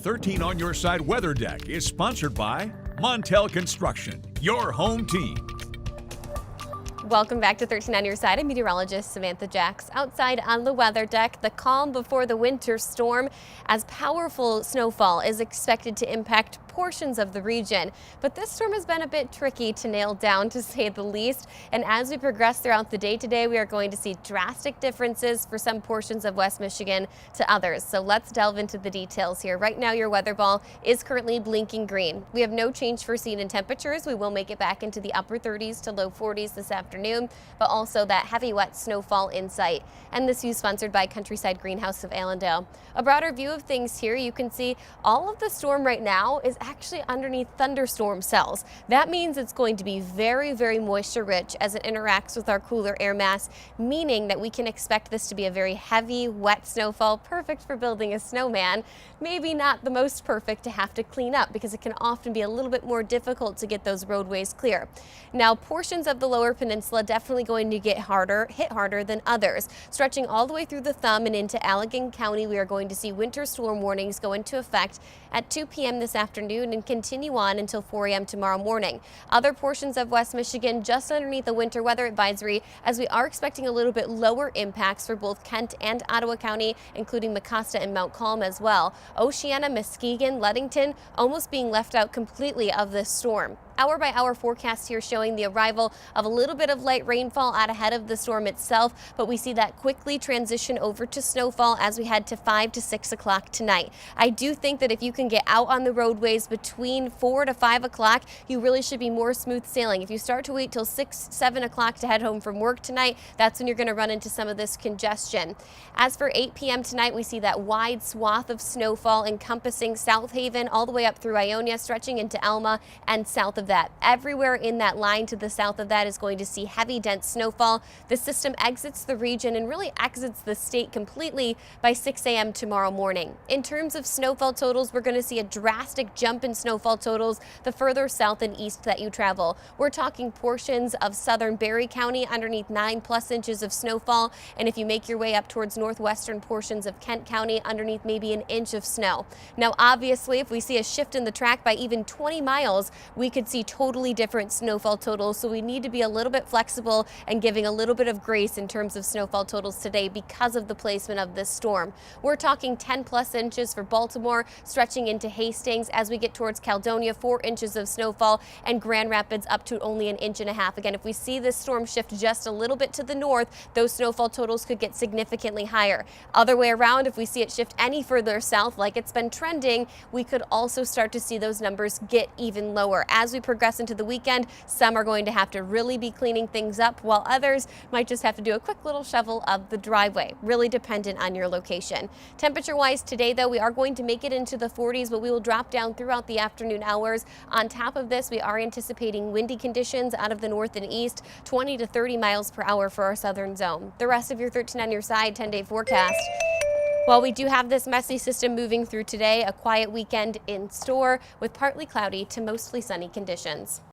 13 on Your Side Weather Deck is sponsored by Montel Construction, your home team. Welcome back to 13 on Your Side. I'm meteorologist Samantha Jacks. Outside on the weather deck, the calm before the winter storm, as powerful snowfall is expected to impact portions of the region. But this storm has been a bit tricky to nail down, to say the least. And as we progress throughout the day today, we are going to see drastic differences for some portions of West Michigan to others. So let's delve into the details here. Right now, your weather ball is currently blinking green. We have no change foreseen in temperatures. We will make it back into the upper 30s to low 40s this afternoon, but also that heavy wet snowfall in sight. And this view is sponsored by Countryside Greenhouse of Allendale. A broader view of things here, you can see all of the storm right now is actually underneath thunderstorm cells. That means it's going to be very, very moisture rich as it interacts with our cooler air mass, meaning that we can expect this to be a very heavy, wet snowfall, perfect for building a snowman. Maybe not the most perfect to have to clean up because it can often be a little bit more difficult to get those roadways clear. Now, portions of the lower peninsula definitely going to get hit harder than others. Stretching all the way through the thumb and into Allegan County, we are going to see winter storm warnings go into effect at 2 p.m. this afternoon and continue on until 4 a.m. tomorrow morning. Other portions of West Michigan just underneath the winter weather advisory, as we are expecting a little bit lower impacts for both Kent and Ottawa County, including Mecosta and Mount Calm as well. Oceana, Muskegon, Ludington almost being left out completely of this storm. Hour-by-hour forecast here showing the arrival of a little bit of light rainfall out ahead of the storm itself, but we see that quickly transition over to snowfall as we head to 5 to 6 o'clock tonight. I do think that if you can get out on the roadways between 4 to 5 o'clock, you really should be more smooth sailing. If you start to wait till 6, 7 o'clock to head home from work tonight, that's when you're going to run into some of this congestion. As for 8 p.m. tonight, we see that wide swath of snowfall encompassing South Haven all the way up through Ionia, stretching into Alma and south of that. Everywhere in that line to the south of that is going to see heavy, dense snowfall. The system exits the region and really exits the state completely by 6 a.m. tomorrow morning. In terms of snowfall totals, we're going to see a drastic jump in snowfall totals the further south and east that you travel. We're talking portions of southern Barry County underneath 9+ inches of snowfall, and if you make your way up towards northwestern portions of Kent County, underneath maybe an inch of snow. Now, obviously, if we see a shift in the track by even 20 miles, we could see totally different snowfall totals, so we need to be a little bit flexible and giving a little bit of grace in terms of snowfall totals today because of the placement of this storm. We're talking 10+ inches for Baltimore, stretching into Hastings as we get towards Caledonia, 4 inches of snowfall, and Grand Rapids up to only an 1.5 inches. Again, if we see this storm shift just a little bit to the north, those snowfall totals could get significantly higher. Other way around, if we see it shift any further south like it's been trending, we could also start to see those numbers get even lower. As we progress into the weekend, some are going to have to really be cleaning things up, while others might just have to do a quick little shovel of the driveway, really dependent on your location. Temperature-wise today, though, we are going to make it into the 40s, but we will drop down throughout the afternoon hours. On top of this, we are anticipating windy conditions out of the north and east, 20 to 30 miles per hour for our southern zone. The rest of your 13 on Your Side 10-day forecast. While we do have this messy system moving through today, a quiet weekend in store with partly cloudy to mostly sunny conditions.